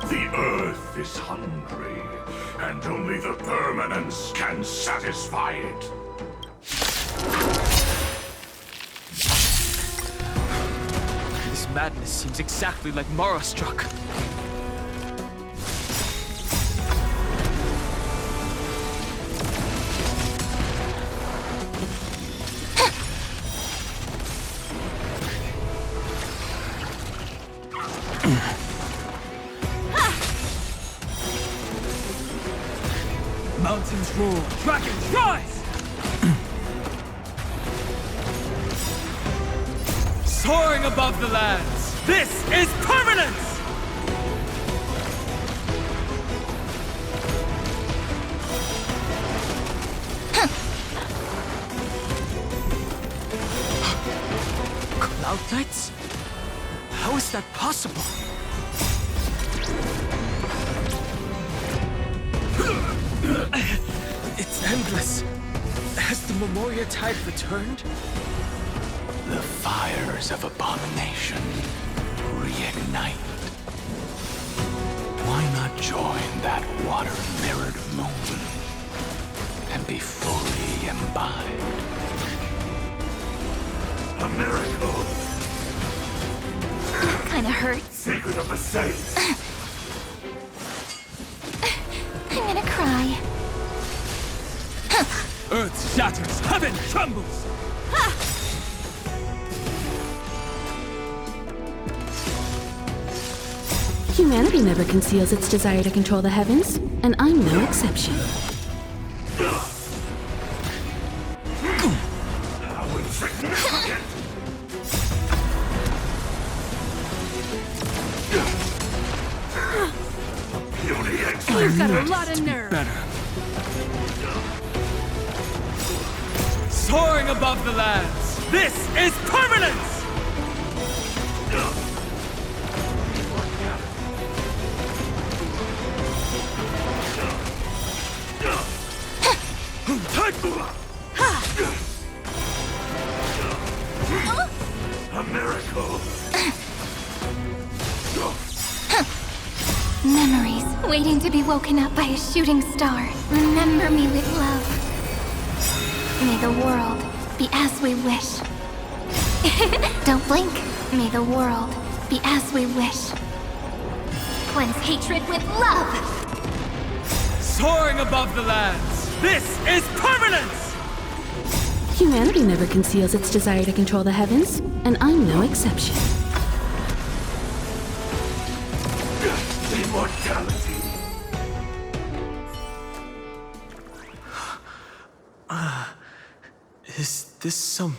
The Earth is hungry, and only the permanence can satisfy it. This madness seems exactly like Mara struck. Mountains roar, dragons rise! Soaring above the lands, this is permanence! Cloud knights? How is that possible? It's endless. Has the Memoria Tide returned? The fires of abomination reignite. Why not join that water-mirrored moon and be fully imbibed? A miracle! Kinda hurts. Secret of the saints! I'm gonna cry. Earth shatters, heaven trembles! Humanity never conceals its desire to control the heavens, and I'm no exception. How insignificant! Puny exile! You've got a lot of nerve. Better. Soaring above the lands, this is permanence! A miracle! Memories waiting to be woken up by a shooting star. Remember me with love. May the world be as we wish. Don't blink. May the world be as we wish. Cleanse hatred with love. Soaring above the lands, this is permanence! Humanity never conceals its desire to control the heavens, and I'm no exception. Immortality! Is this some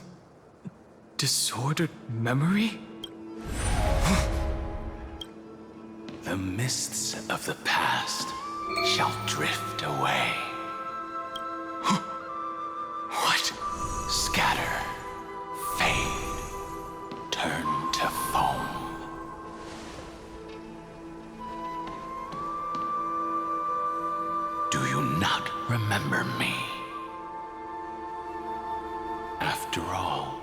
disordered memory? The mists of the past shall drift away. What? Scatter, fade, turn to foam. Do you not remember me? After all,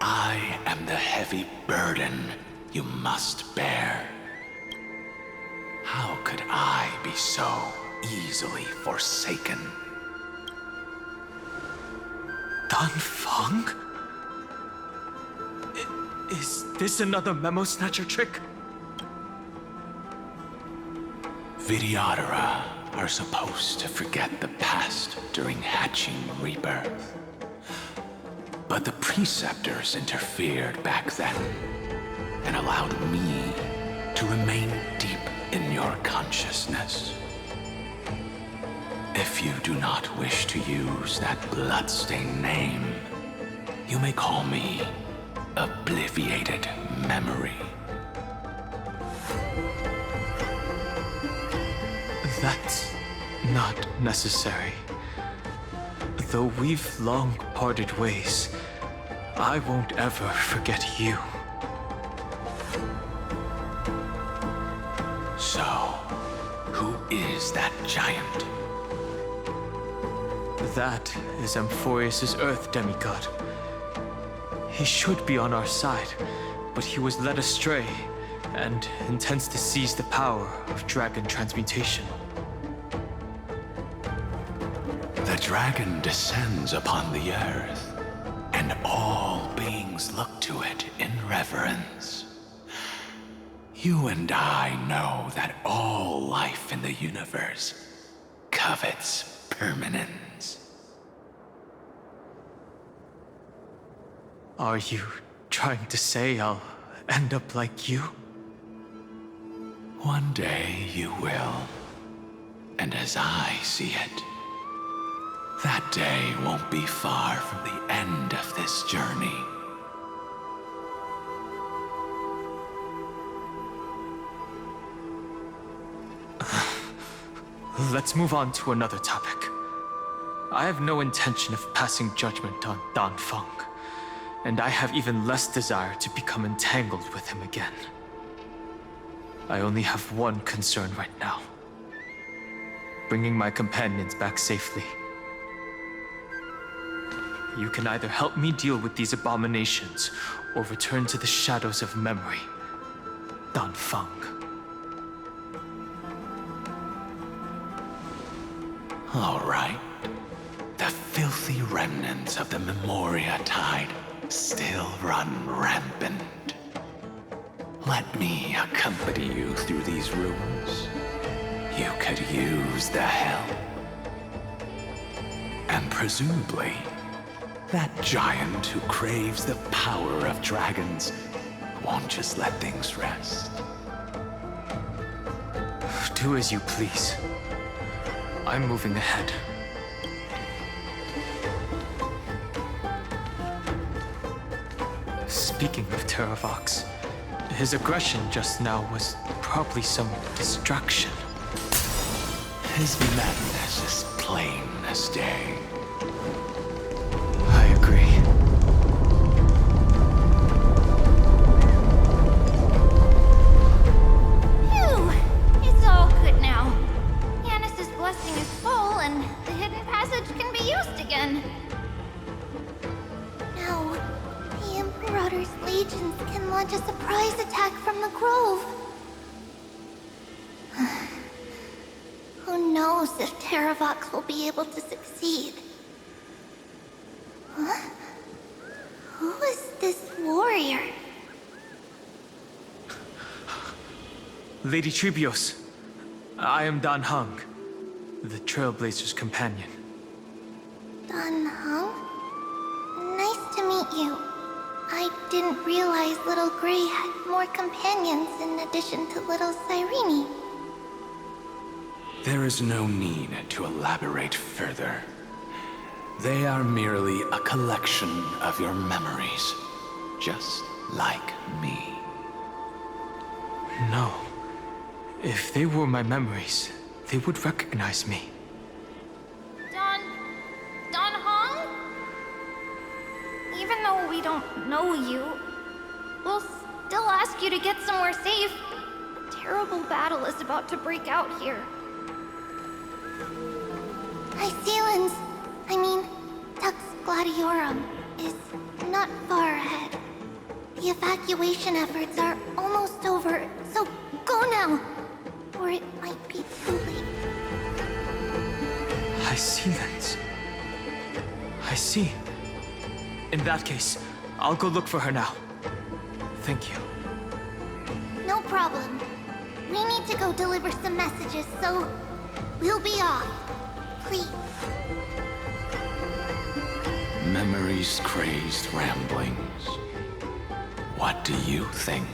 I am the heavy burden you must bear. How could I be so easily forsaken? Dan Feng? Is this another memo snatcher trick? Vidyadhara are supposed to forget the past during hatching rebirth. But the preceptors interfered back then and allowed me to remain deep in your consciousness. If you do not wish to use that bloodstained name, you may call me Obliviated Memory. That's not necessary. Though we've long parted ways, I won't ever forget you. So, who is that giant? That is Amphorius' Earth demigod. He should be on our side, but he was led astray and intends to seize the power of dragon transmutation. The dragon descends upon the earth, and all beings look to it in reverence. You and I know that all life in the universe covets permanence. Are you trying to say I'll end up like you? One day you will. And as I see it, that day won't be far from the end of this journey. Let's move on to another topic. I have no intention of passing judgment on Dan Feng, and I have even less desire to become entangled with him again. I only have one concern right now: bringing my companions back safely. You can either help me deal with these abominations, or return to the shadows of memory. Dan Feng. All right. The filthy remnants of the Memoria Tide still run rampant. Let me accompany you through these rooms. You could use the help. And presumably, that giant who craves the power of dragons won't just let things rest. Do as you please. I'm moving ahead. Speaking of Terravox, his aggression just now was probably some distraction. His madness is plain as day. I agree. Phew! It's all good now. Yanis's blessing is full, and the hidden passage can be used again. Now, the Imperator's legions can launch a surprise attack from the grove. Who knows if Terravox will be able to succeed? Huh? Who is this warrior? Lady Trebios, I am Dan Heng, the Trailblazer's companion. Dan Heng? Nice to meet you. I didn't realize Little Gray had more companions in addition to Little Cyrene. There is no need to elaborate further. They are merely a collection of your memories, just like me. No. If they were my memories, they would recognize me. Dan Heng? Even though we don't know you, we'll still ask you to get somewhere safe. A terrible battle is about to break out here. Iceland's, Tux Gladiorum, is not far ahead. The evacuation efforts are almost over, so go now, or it might be too late. Iceland's. I see. In that case, I'll go look for her now. Thank you. No problem. We need to go deliver some messages, so we'll be off. Please. Memories crazed ramblings. What do you think?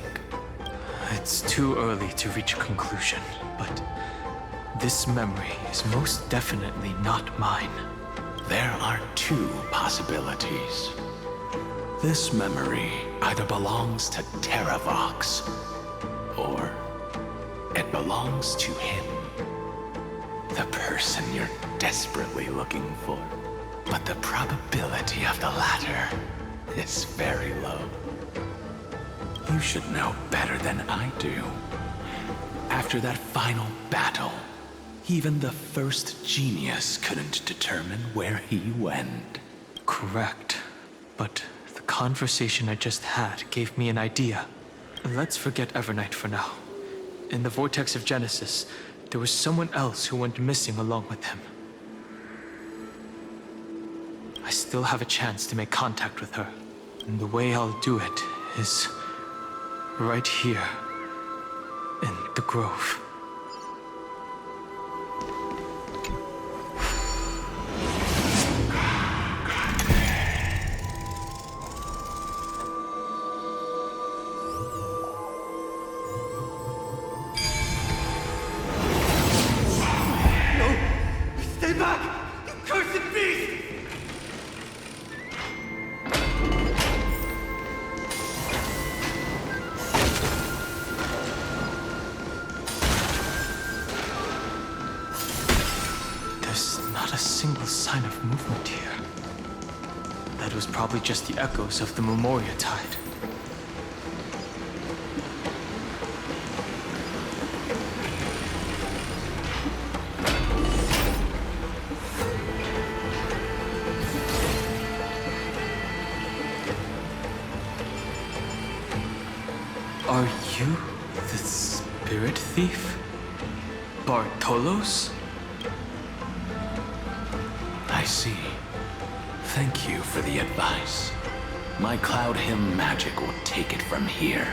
It's too early to reach a conclusion, but this memory is most definitely not mine. There are two possibilities. This memory either belongs to Terravox, or it belongs to him. The person you're desperately looking for. But the probability of the latter is very low. You should know better than I do. After that final battle, even the first genius couldn't determine where he went. Correct. But the conversation I just had gave me an idea. Let's forget Evernight for now. In the vortex of Genesis, there was someone else who went missing along with him. I still have a chance to make contact with her. And the way I'll do it is right here in the grove. Stay back! You cursed beast! There's not a single sign of movement here. That was probably just the echoes of the Memoria Tide. Are you the spirit thief? Bartolos? I see. Thank you for the advice. My Cloud Hymn magic will take it from here.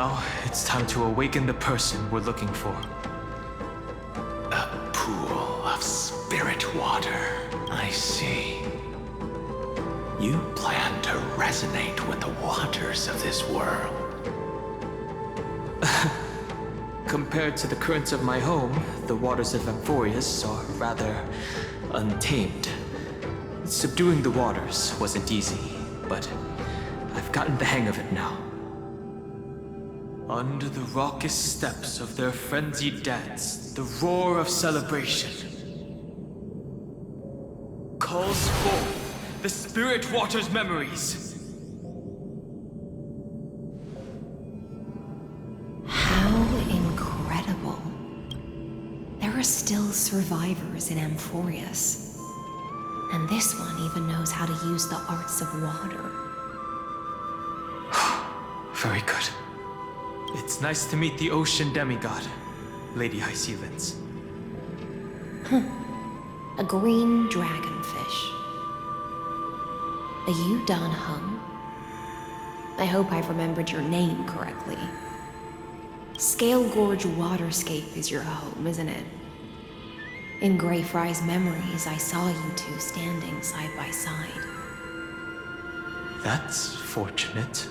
Now, it's time to awaken the person we're looking for. A pool of spirit water. I see. You plan to resonate with the waters of this world. Compared to the currents of my home, the waters of Amphorius are rather untamed. Subduing the waters wasn't easy, but I've gotten the hang of it now. Under the raucous steps of their frenzied dance, the roar of celebration calls forth the spirit water's memories. Incredible. There are still survivors in Amphorius. And this one even knows how to use the arts of water. Very good. It's nice to meet the ocean demigod, Lady Hysealence. A green dragonfish. Are you Don Hung? I hope I've remembered your name correctly. Scale Gorge Waterscape is your home, isn't it? In Greyfry's memories, I saw you two standing side by side. That's fortunate.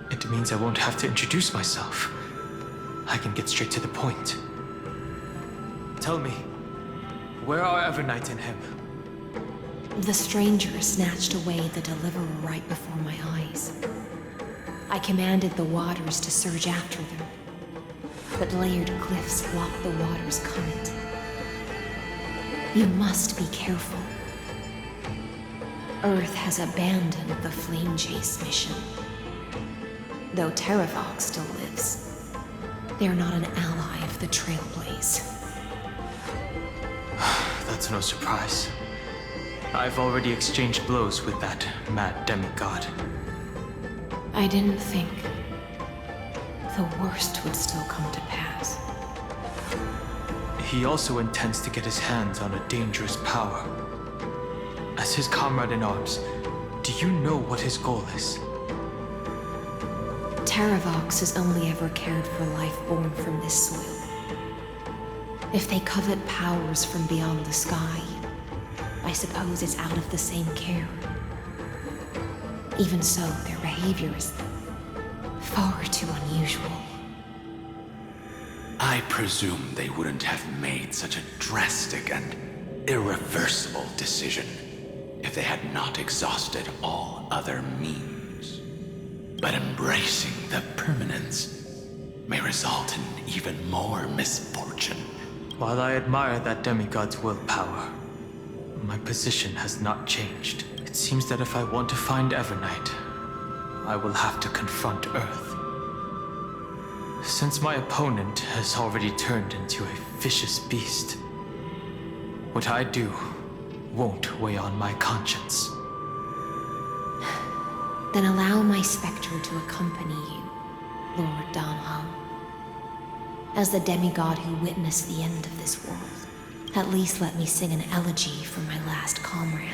It means I won't have to introduce myself. I can get straight to the point. Tell me, where are Evernight and him? The stranger snatched away the deliverer right before my eyes. I commanded the waters to surge after them, but layered cliffs block the water's current. You must be careful. Earth has abandoned the Flame Chase mission. Though Terravox still lives, they're not an ally of the Trailblaze. That's no surprise. I've already exchanged blows with that mad demigod. I didn't think the worst would still come to pass. He also intends to get his hands on a dangerous power. As his comrade in arms, do you know what his goal is? Terravox has only ever cared for life born from this soil. If they covet powers from beyond the sky, I suppose it's out of the same care. Even so, their behavior is far too unusual. I presume they wouldn't have made such a drastic and irreversible decision if they had not exhausted all other means. But embracing the permanence may result in even more misfortune. While I admire that demigod's willpower, my position has not changed. It seems that if I want to find Evernight, I will have to confront Earth. Since my opponent has already turned into a vicious beast, what I do won't weigh on my conscience. Then allow my specter to accompany you, Lord Don Hung. As the demigod who witnessed the end of this world, at least let me sing an elegy for my last comrade.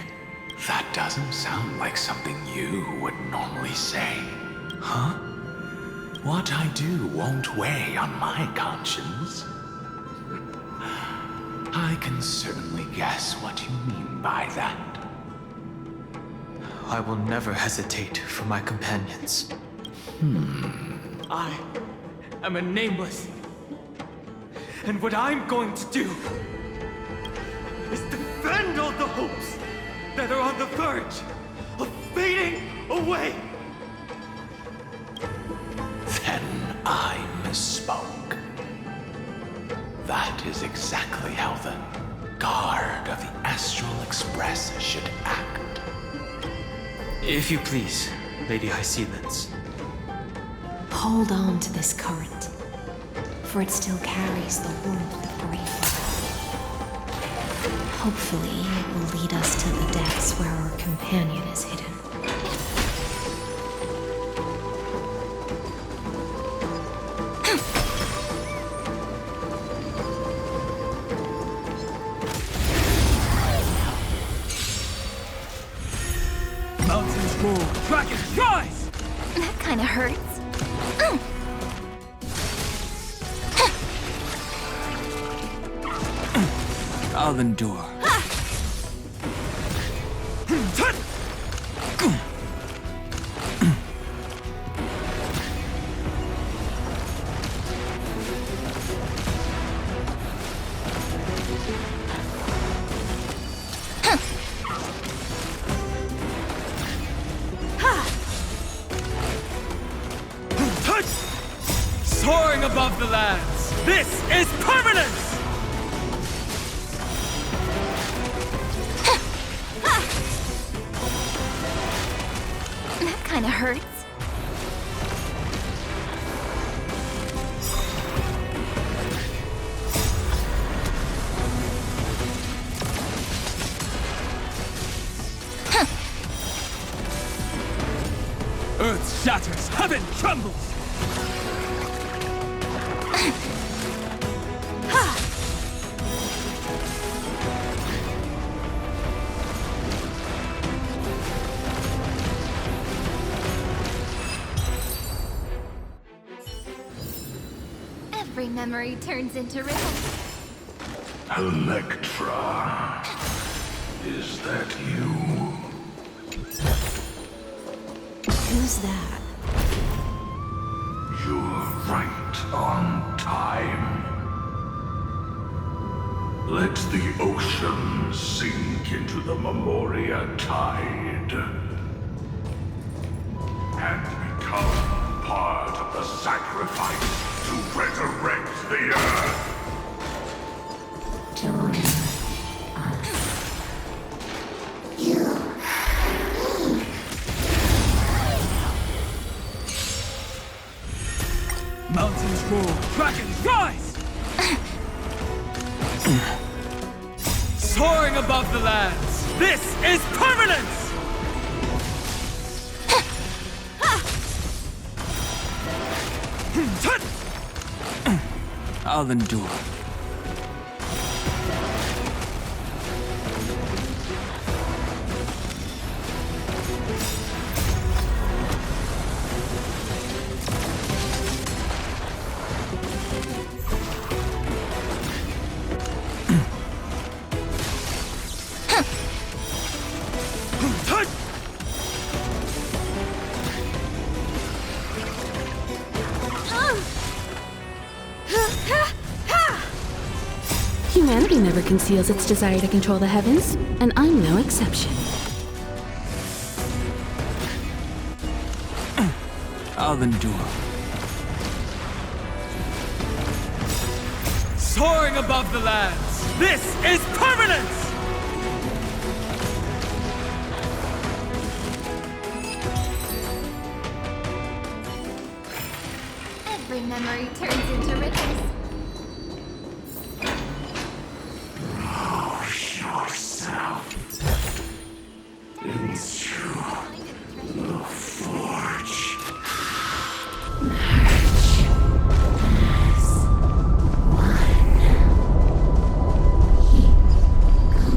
That doesn't sound like something you would normally say. Huh? What I do won't weigh on my conscience. I can certainly guess what you mean by that. I will never hesitate for my companions. I am a nameless. And what I'm going to do is defend all the hopes that are on the verge of fading away. Then I misspoke. That is exactly how the guard of the Astral Express should act. If you please, Lady Hysealence. Hold on to this current, for it still carries the warmth of Greyfry. Hopefully, it will lead us to the depths where our companion is hidden. Mountains move, dragons rise! That kinda hurts. I'll endure. Soaring above the lands, this is permanence! That kinda hurts. Earth shatters, heaven trembles! Every memory turns into riddles. Electra. Is that you? Who's that? You're right on time. Let the ocean sink into the Memoria tide and become part of the sacrifice to resurrect the Earth. Mountains roar, dragons rise! Soaring above the lands, this is permanence! I'll endure. Humanity never conceals its desire to control the heavens, and I'm no exception. I'll endure. Soaring above the lands, this is permanence! Every memory turns into riddles. Yourself into the forge.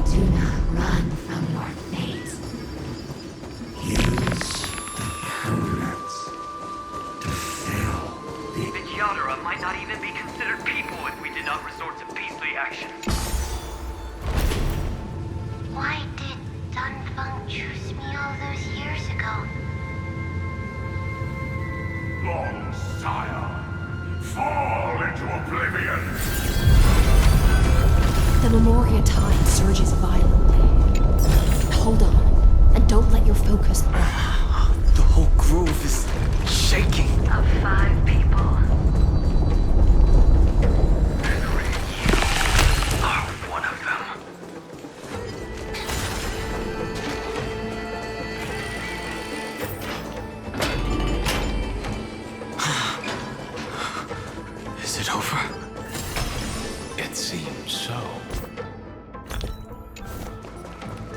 Do not run from your fate. Use the permanence to fill the... The Yadara might not even be considered people if we did not resort to beastly action. Why did Dunfeng choose me all those years ago? Long sire, fall into oblivion! The Memoria tide surges violently. Hold on, and don't let your focus break. The whole grove is shaking. Of 5 people. Henry, You are one of them. Is it over? It seems so.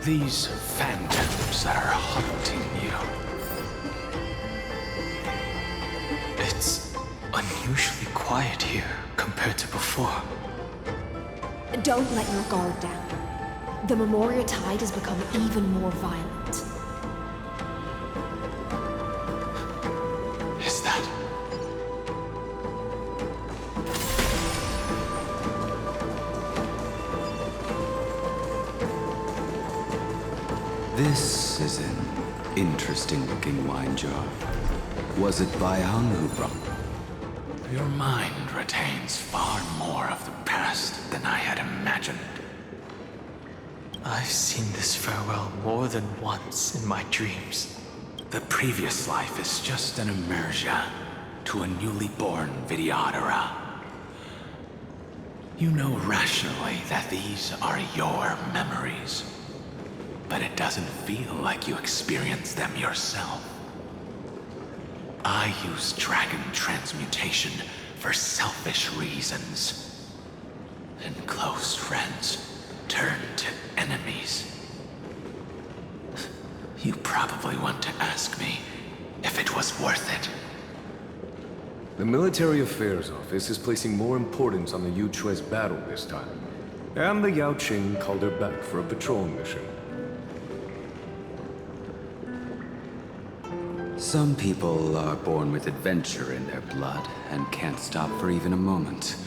These phantoms that are haunting you. It's unusually quiet here compared to before. Don't let your guard down. The Memoria tide has become even more violent. Is that? This is an interesting-looking wine jar. Was it Bai Hung who brought? Your mind retains far more of the past than I had imagined. I've seen this farewell more than once in my dreams. The previous life is just an immersion to a newly born Vidyadhara. You know rationally that these are your memories, but it doesn't feel like you experienced them yourself. I use dragon transmutation for selfish reasons, and close friends turn to enemies. You probably want to ask me if it was worth it. The Military Affairs Office is placing more importance on the Yu Chue's battle this time. And the Yao Qing called her back for a patrol mission. Some people are born with adventure in their blood and can't stop for even a moment.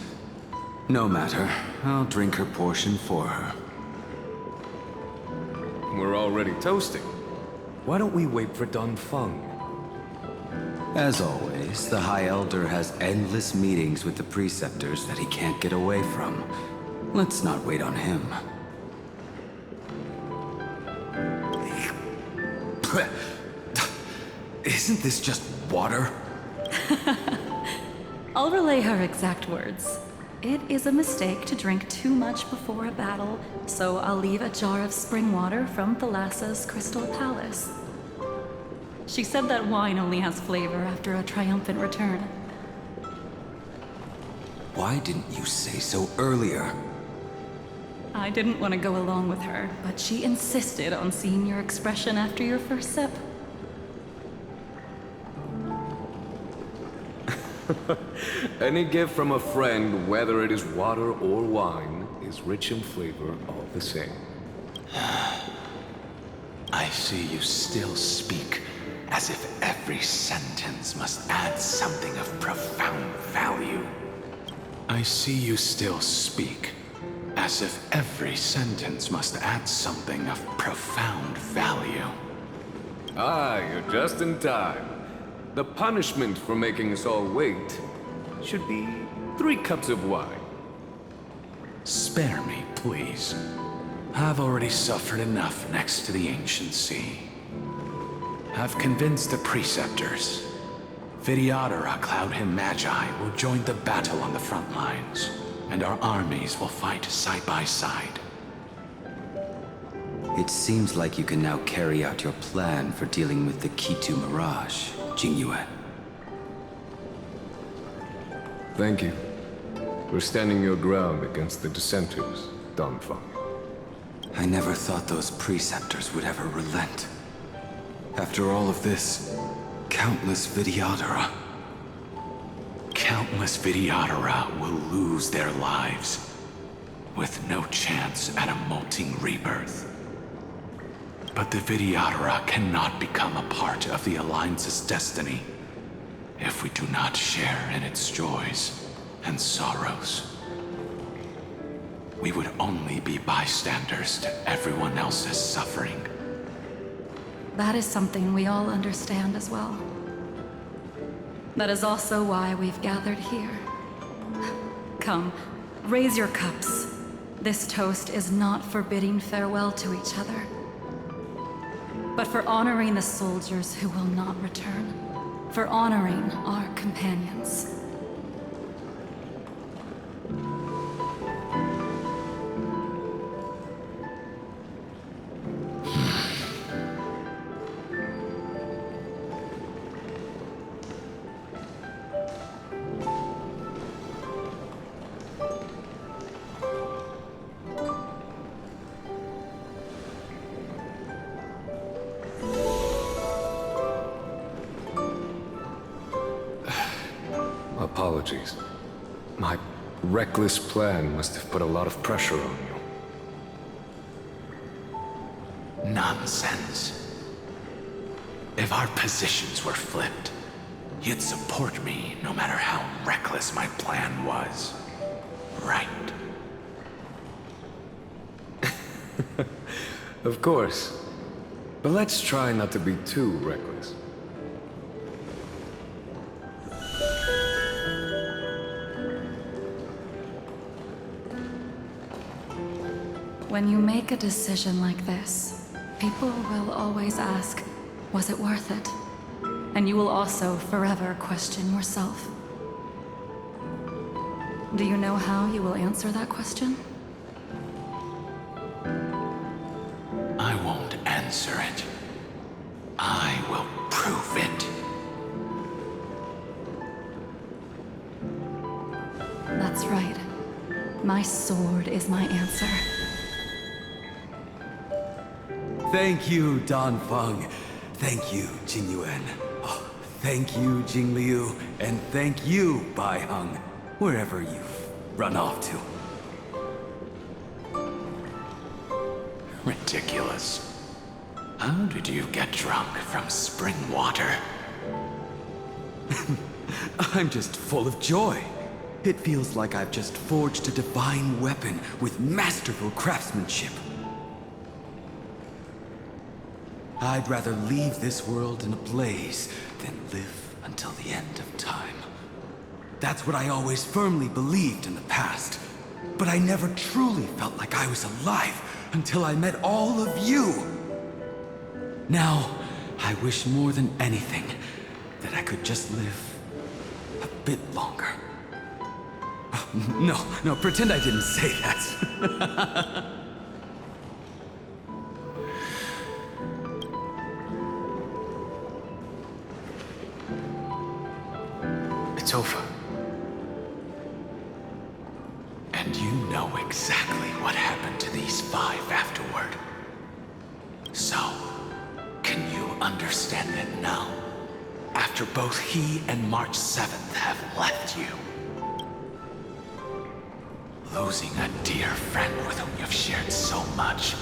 No matter, I'll drink her portion for her. We're already toasting. Why don't we wait for Dun Feng? As always, the High Elder has endless meetings with the Preceptors that he can't get away from. Let's not wait on him. Isn't this just water? I'll relay her exact words. It is a mistake to drink too much before a battle, so I'll leave a jar of spring water from Thalassa's Crystal Palace. She said that wine only has flavor after a triumphant return. Why didn't you say so earlier? I didn't want to go along with her, but she insisted on seeing your expression after your first sip. Any gift from a friend, whether it is water or wine, is rich in flavor all the same. I see you still speak as if every sentence must add something of profound value. I see you still speak as if every sentence must add something of profound value. Ah, you're just in time. The punishment for making us all wait should be 3 cups of wine. Spare me, please. I've already suffered enough next to the ancient sea. I've convinced the Preceptors. Vidyadhara Cloud Him Magi will join the battle on the front lines, and our armies will fight side by side. It seems like you can now carry out your plan for dealing with the Kitu Mirage, Jingyuan. Thank you for standing your ground against the dissenters, Dun Feng. I never thought those Preceptors would ever relent. After all of this, countless Vidyadhara. Countless Vidyadhara will lose their lives, with no chance at a molting rebirth. But the Vidyadhara cannot become a part of the Alliance's destiny if we do not share in its joys and sorrows. We would only be bystanders to everyone else's suffering. That is something we all understand as well. That is also why we've gathered here. Come, raise your cups. This toast is not for bidding farewell to each other, but for honoring the soldiers who will not return, for honoring our companions. Apologies. My reckless plan must have put a lot of pressure on you. Nonsense. If our positions were flipped, you'd support me no matter how reckless my plan was. Right? Of course. But let's try not to be too reckless. When you make a decision like this, people will always ask, was it worth it? And you will also forever question yourself. Do you know how you will answer that question? I won't answer it. I will prove it. That's right. My sword is my answer. Thank you, Dan Feng. Thank you, Jing Yuan. Oh, thank you, Jing Liu. And thank you, Bai Heng, wherever you've run off to. Ridiculous. How did you get drunk from spring water? I'm just full of joy. It feels like I've just forged a divine weapon with masterful craftsmanship. I'd rather leave this world in a blaze than live until the end of time. That's what I always firmly believed in the past. But I never truly felt like I was alive until I met all of you. Now, I wish more than anything that I could just live a bit longer. No, pretend I didn't say that. It's over. And you know exactly what happened to these 5 afterward. So, can you understand it now? After both he and March 7th have left you. Losing a dear friend with whom you've shared so much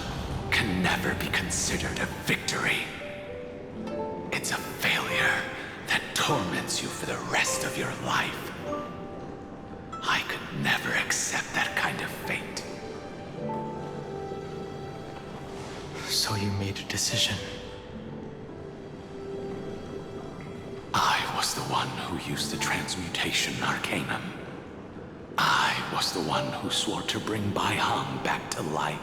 can never be considered a victory. It's a failure that torments you for the rest of your life. I could never accept that kind of fate. So you made a decision. I was the one who used the transmutation arcanum. I was the one who swore to bring Bai Heng back to life.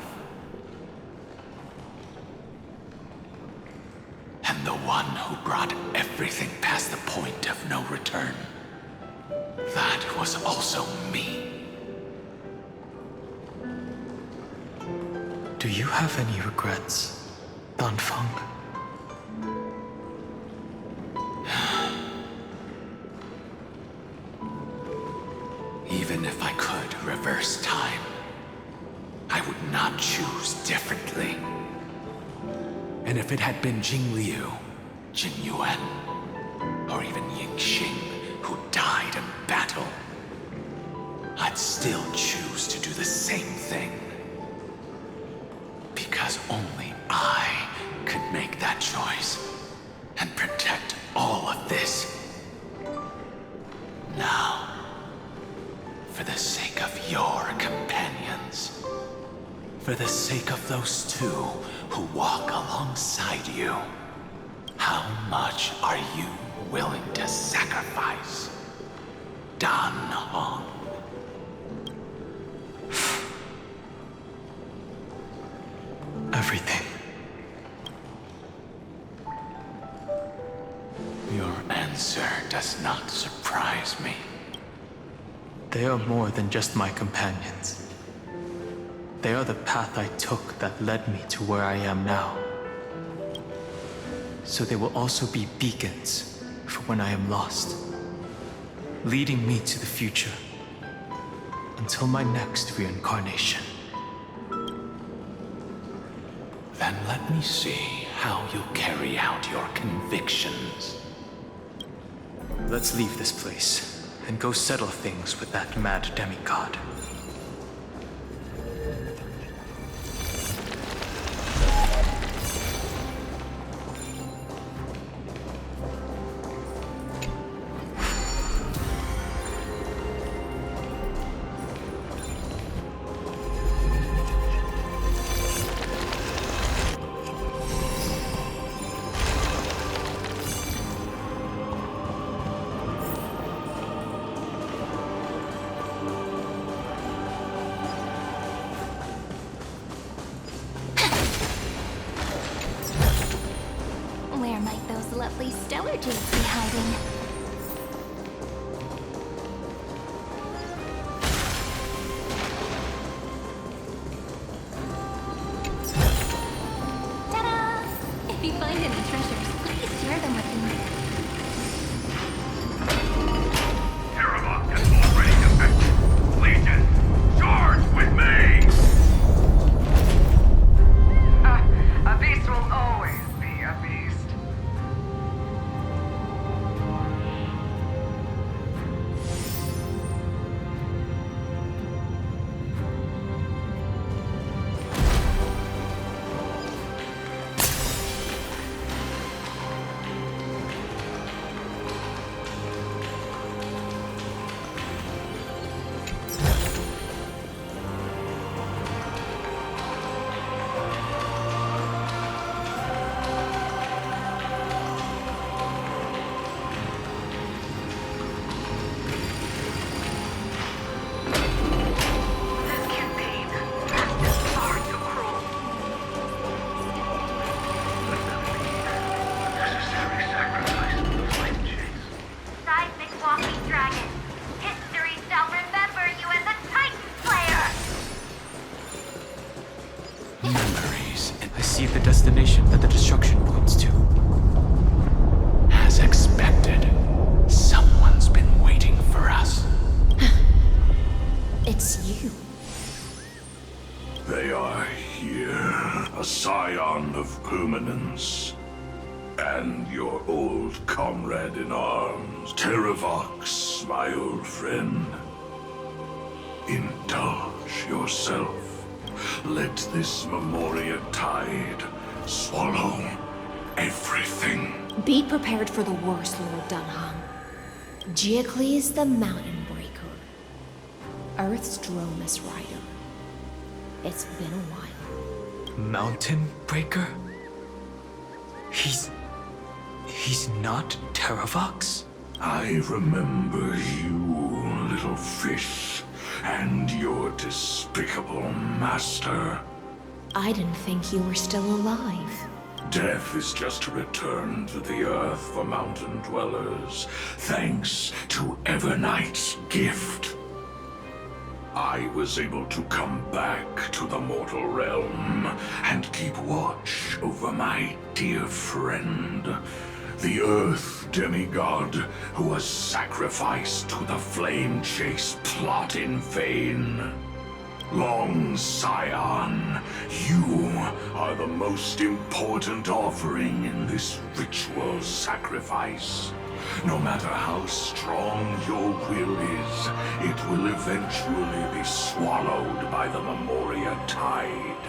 And the one who brought everything past the point of no return. That was also me. Do you have any regrets, Dan Feng? Even if I could reverse time, I would not choose differently. And if it had been Jing Liu, Jing Yuan, or even Ying Xing who died in battle, I'd still choose to do the same thing. Because only I could make that choice and protect all of this. Now, for the sake of your companions, for the sake of those 2 who walk alongside you, how much are you willing to sacrifice, Dan Hong? Everything. Your answer does not surprise me. They are more than just my companions. They are the path I took that led me to where I am now. So they will also be beacons for when I am lost, leading me to the future until my next reincarnation. Then let me see how you carry out your convictions. Let's leave this place and go settle things with that mad demigod. lovely stellar jades be hiding? Ta-da! If you find any treasures, please share them with me. Terravok is already defected. Legion, charge with me! A beast will always be a beast. Seismic walking dragon. History shall remember you as a Titan Slayer! Memories. I see the destination that the destruction points to. As expected, someone's been waiting for us. It's you. They are here, a scion of permanence. And your old comrade in arms, Terravox, my old friend. Indulge yourself. Let this Memoria tide swallow everything. Be prepared for the worst, Lord Dunham. Geocles the Mountain Breaker. Earth's Dromus Rider. It's been a while. Mountain Breaker? He's not Terravox? I remember you, little fish, and your despicable master. I didn't think you were still alive. Death is just a return to the earth for mountain dwellers, thanks to Evernight's gift. I was able to come back to the mortal realm and keep watch over my dear friend, the Earth demigod who was sacrificed to the flame chase plot in vain. Long Scion, you are the most important offering in this ritual sacrifice. No matter how strong your will is, it will eventually be swallowed by the Memoria tide.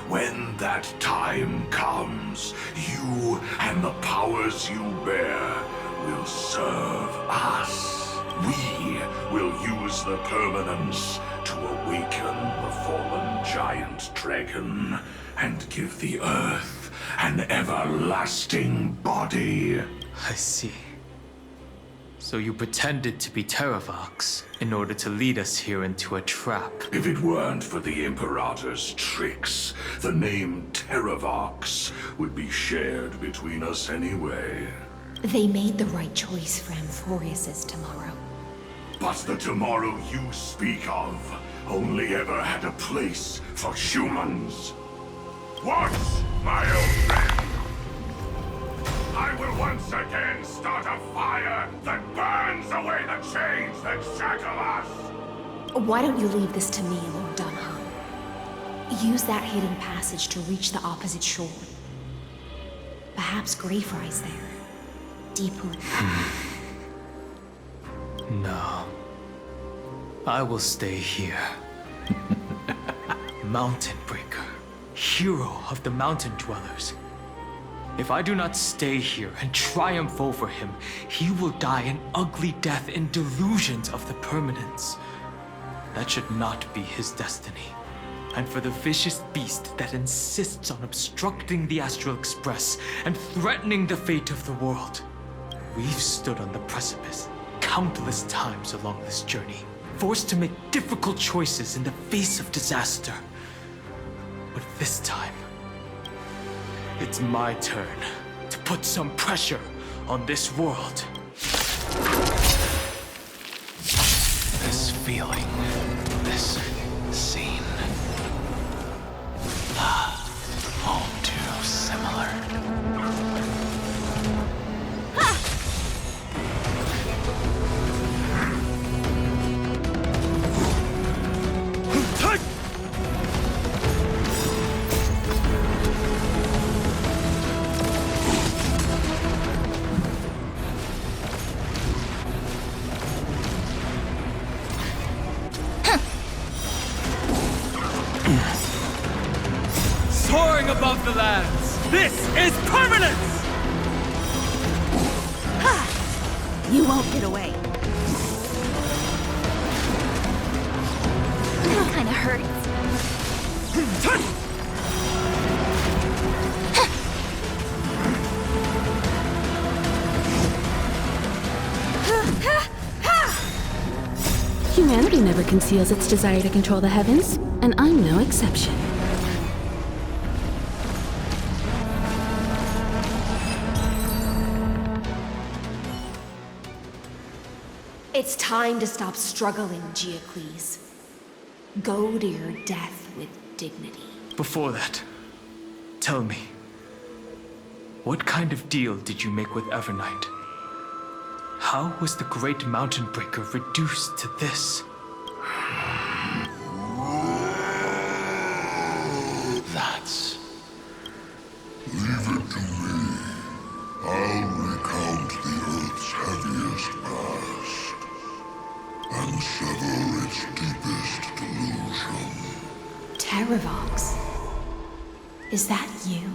When that time comes, you and the powers you bear will serve us. We will use the permanence to awaken the fallen giant dragon and give the earth an everlasting body. I see. So you pretended to be Terravox in order to lead us here into a trap. If it weren't for the Imperator's tricks, the name Terravox would be shared between us anyway. They made the right choice for Amphorius's tomorrow. But the tomorrow you speak of only ever had a place for humans. What, my old friend? I will once again start a fire that burns away the chains that shackle us! Why don't you leave this to me, Lord Dunham? Use that hidden passage to reach the opposite shore. Perhaps Greyfry's there. Deeper. No. I will stay here. Mountain Breaker, hero of the mountain dwellers. If I do not stay here and triumph over him, he will die an ugly death in delusions of the permanence. That should not be his destiny. And for the vicious beast that insists on obstructing the Astral Express and threatening the fate of the world, we've stood on the precipice countless times along this journey, forced to make difficult choices in the face of disaster. But this time, it's my turn to put some pressure on this world. This feeling, this scene. All too similar. Soaring above the lands, this is permanence! You won't get away. That kinda hurts. Humanity never conceals its desire to control the heavens, and I'm no exception. It's time to stop struggling, Geocles. Go to your death with dignity. Before that, tell me, what kind of deal did you make with Evernight? How was the Great Mountain Breaker reduced to this? That's... Leave it to me. I'll recount the Earth's heaviest past and sever its deepest delusion. Terravox. Is that you?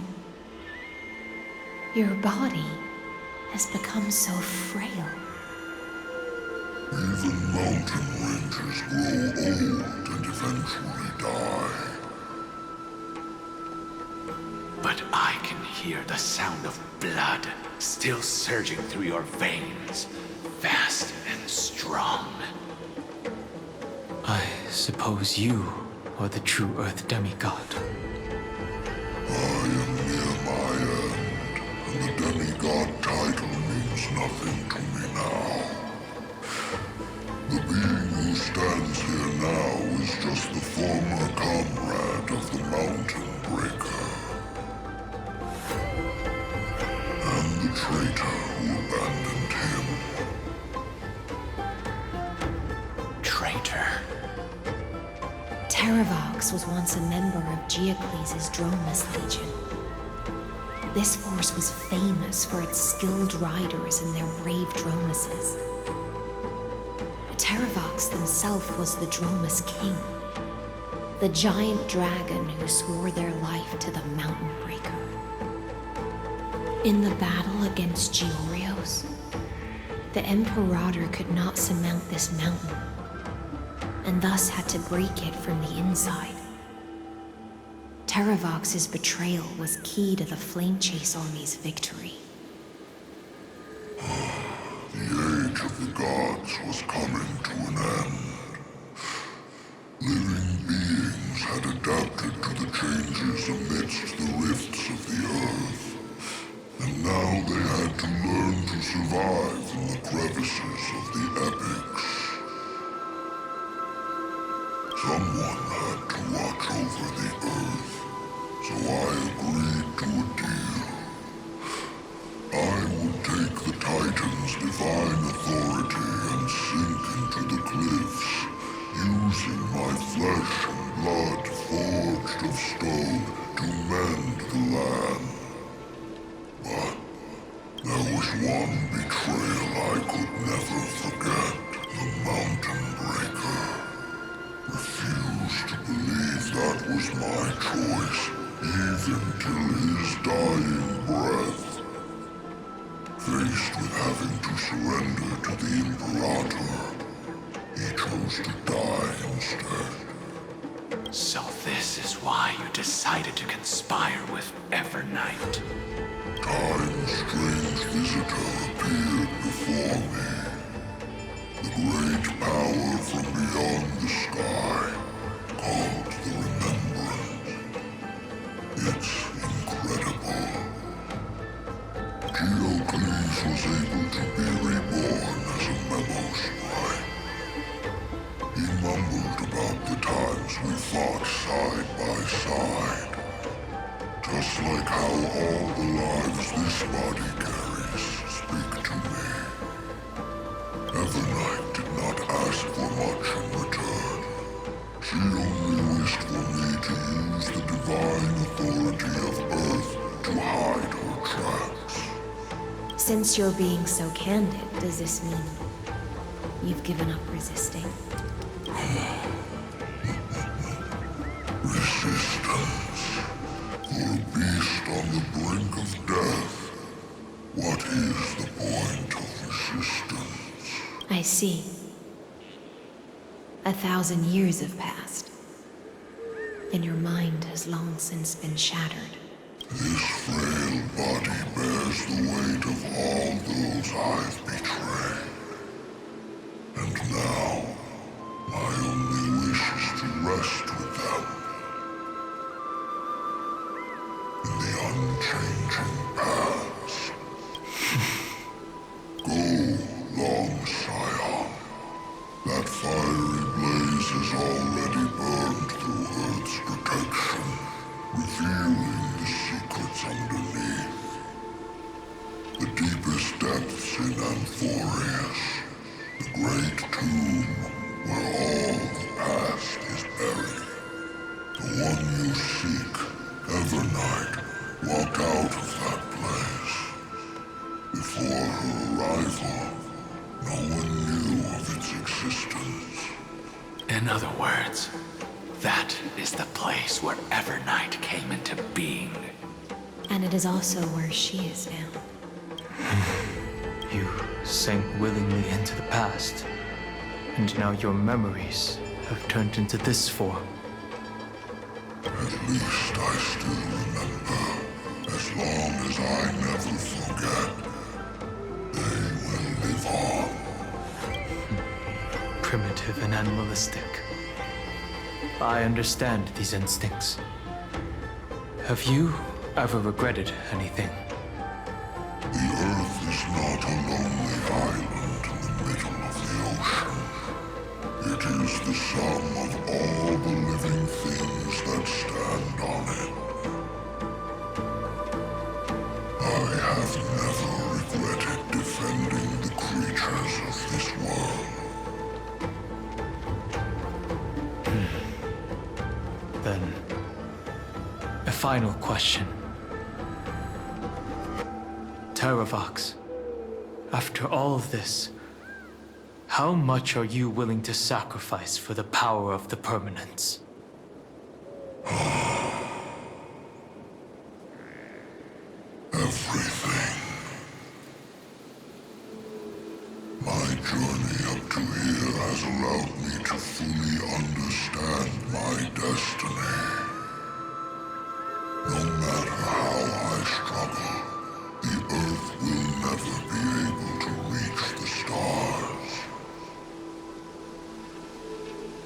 Your body has become so frail. Even mountain ranges grow old and eventually die. But I can hear the sound of blood still surging through your veins, fast and strong. I suppose you are the true Earth demigod. I am near my end, and the demigod title means nothing to me now. The being who stands here now is just the former comrade of the Mountain Breaker. And the traitor who abandoned him. Traitor. Terravox was once a member of Geocles' Dromus Legion. This force was famous for its skilled riders and their brave Dromuses. Terravox himself was the Dromus King, the giant dragon who swore their life to the Mountain Breaker. In the battle against Georios, the Imperator could not surmount this mountain, and thus had to break it from the inside. Terravox's betrayal was key to the Flame Chase Army's victory. The age of the gods was coming to an end. Living beings had adapted to the changes amidst the rifts of the earth, and now they had to learn to survive in the crevices of the epics. Someone had to watch over the earth, so I agreed to a deal. I would take the Titan's divine authority and sink into the cliffs, using my flesh and blood forged of stone to mend the land. But there was one betrayal I could never forget. The Mountain Breaker refused to believe that was my choice, even till his dying breath. Faced with having to surrender to the Imperator, he chose to die instead. So this is why you decided to conspire with Evernight. Time's strange visitor appeared before me. The great power from beyond the sky, called the Remembrance. It's incredible. Geocles was side. Just like how all the lives this body carries speak to me. Evernight did not ask for much in return. She only wished for me to use the divine authority of Earth to hide her tracks. Since you're being so candid, does this mean you've given up resisting? Resistance. For a beast on the brink of death. What is the point of resistance? I see. 1,000 years have passed, and your mind has long since been shattered. This frail body bears the weight of all those I've betrayed. And now, my only wish is to rest with them. In the unchanging past. Go, long Scion. That fiery blaze has already burned through Earth's protection, revealing the secrets underneath. The deepest depths in Amphorius, the great tomb where all the past is buried. The one you seek, Evernight, walked out of that place. Before her arrival, no one knew of its existence. In other words, that is the place where Evernight came into being. And it is also where she is now. You sank willingly into the past, and now your memories have turned into this form. At least I still remember. As long as I never forget, they will live on. Primitive and animalistic. I understand these instincts. Have you ever regretted anything? The Earth is not a lonely island in the middle of the ocean. It is the sum of all the living things that stand on it. I have never regretted defending the creatures of this world. Then, a final question. Terravox, after all of this, how much are you willing to sacrifice for the power of the permanence? Everything. My journey up to here has allowed me to fully understand my destiny. No matter how I struggle, the Earth will never be able to reach the stars.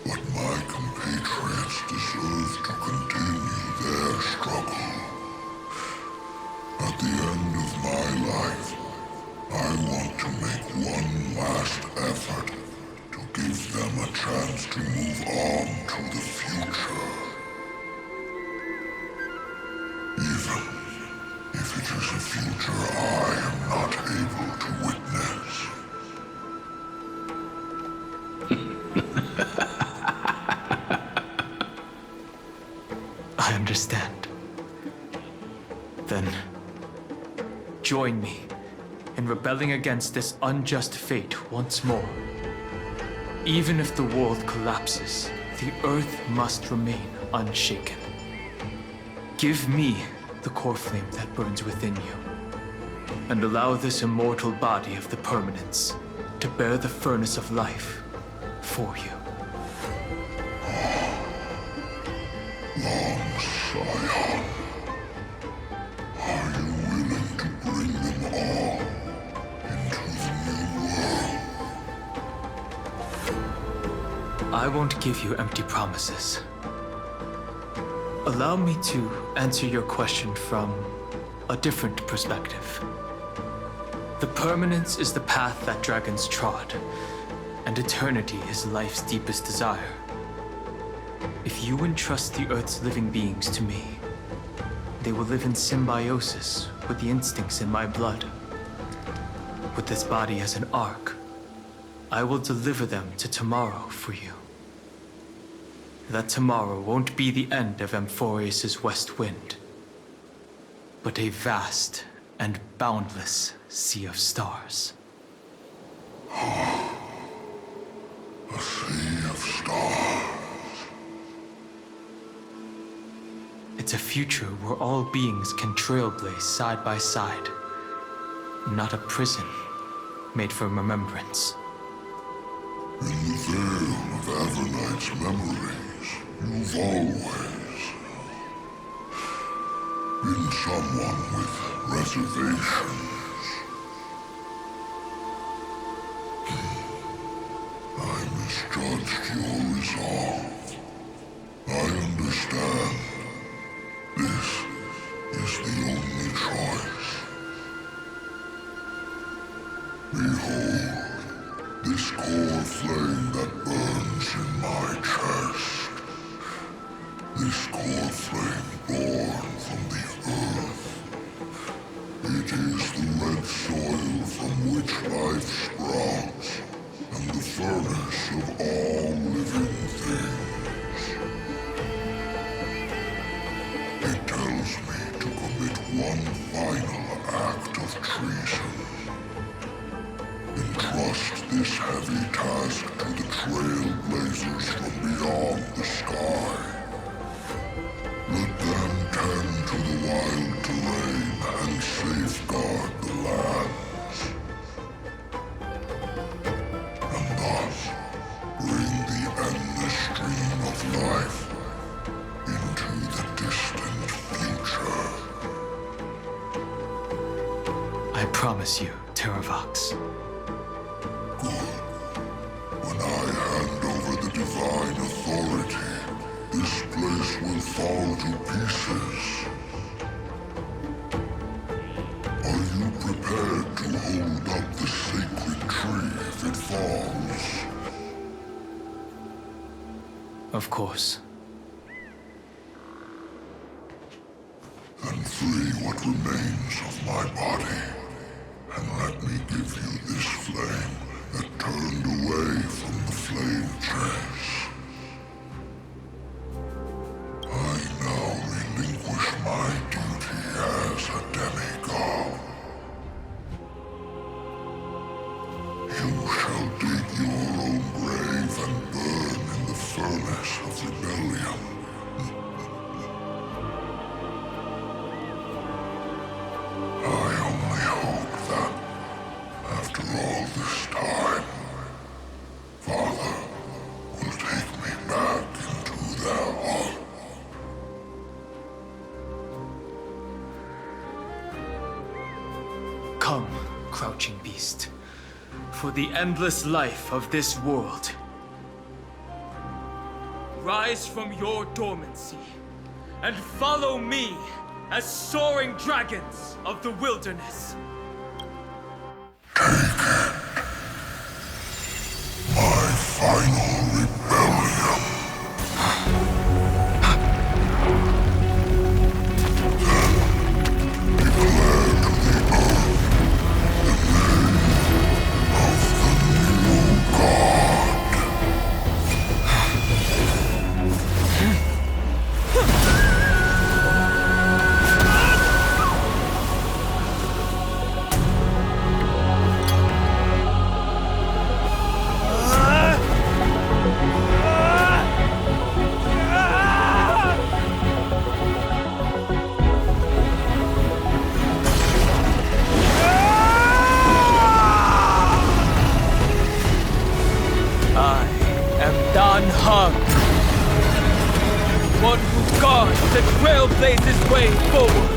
But my compatriots deserve to continue their struggle. At the end of my life, I want to make one last effort to give them a chance to move on to the future. Even if it is a future I am not able to witness. I understand. Then, join me in rebelling against this unjust fate once more. Even if the world collapses, the Earth must remain unshaken. Give me the core flame that burns within you, and allow this immortal body of the permanence to bear the furnace of life for you. Long Scion, are you willing to bring them all into the new world? I won't give you empty promises. Allow me to answer your question from a different perspective. The permanence is the path that dragons trod, and eternity is life's deepest desire. If you entrust the Earth's living beings to me, they will live in symbiosis with the instincts in my blood. With this body as an ark, I will deliver them to tomorrow for you. That tomorrow won't be the end of Amphorius' west wind, but a vast and boundless sea of stars. A sea of stars. It's a future where all beings can trailblaze side by side, not a prison made for remembrance. In the veil of Avernight's memories, you've always been someone with reservations. I misjudged your resolve. I understand. This is the only choice. Behold, this core flame that burns in my chest. This core flame born from the earth. It is the red soil from which life sprouts, and the furnace of all living things. It tells me to commit one final act of treason. Entrust this heavy task to the trailblazers from beyond the sky. Let them tend to the wild terrain and safeguard the lands. And thus bring the endless stream of life into the distant future. I promise you, Terravox. When I hand over the divine authority, this place will fall to pieces. Are you prepared to hold up the sacred tree if it falls? Of course. Then free what remains of my body, and let me give you this flame that turned away from the flame chase. I now relinquish my duty as a demigod. You shall dig your own grave and burn in the furnace of rebellion. I only hope that, after all this time, Father will take me back into their heart. Come, crouching beast, for the endless life of this world. Rise from your dormancy and follow me as soaring dragons of the wilderness. My final rebellion. Then declare to the earth the name of the new god. One who guards the trailblazer's way forward.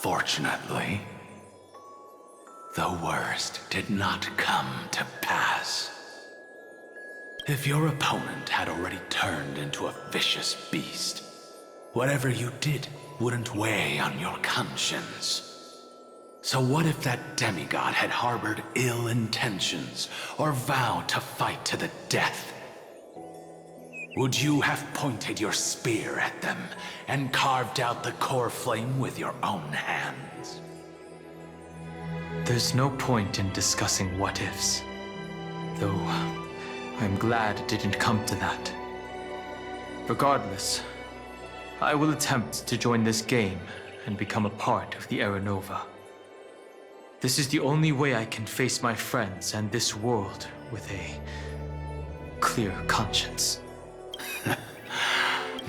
Fortunately, the worst did not come to pass. If your opponent had already turned into a vicious beast, whatever you did wouldn't weigh on your conscience. So what if that demigod had harbored ill intentions or vowed to fight to the death? Would you have pointed your spear at them and carved out the core flame with your own hands? There's no point in discussing what-ifs. Though, I'm glad it didn't come to that. Regardless, I will attempt to join this game and become a part of the Era Nova. This is the only way I can face my friends and this world with a clear conscience.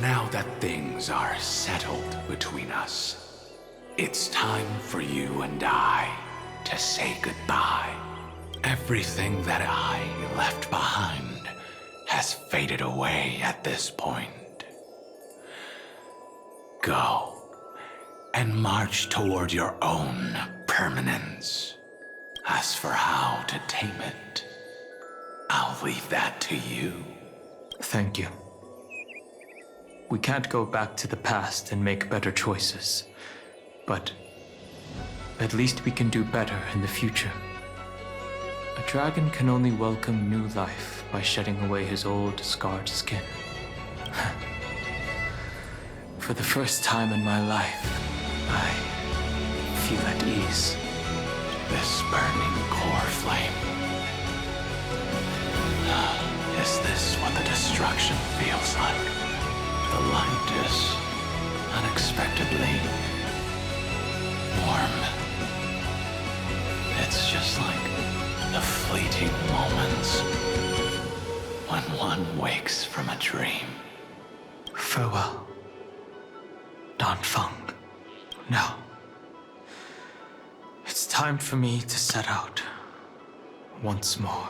Now that things are settled between us, it's time for you and I to say goodbye. Everything that I left behind has faded away at this point. Go and march toward your own permanence. As for how to tame it, I'll leave that to you. Thank you. We can't go back to the past and make better choices, but at least we can do better in the future. A dragon can only welcome new life by shedding away his old, scarred skin. For the first time in my life, I feel at ease. This burning core flame. Is this what the destruction feels like? The light is unexpectedly warm. It's just like the fleeting moments when one wakes from a dream. Farewell, Danfeng. Now, it's time for me to set out once more.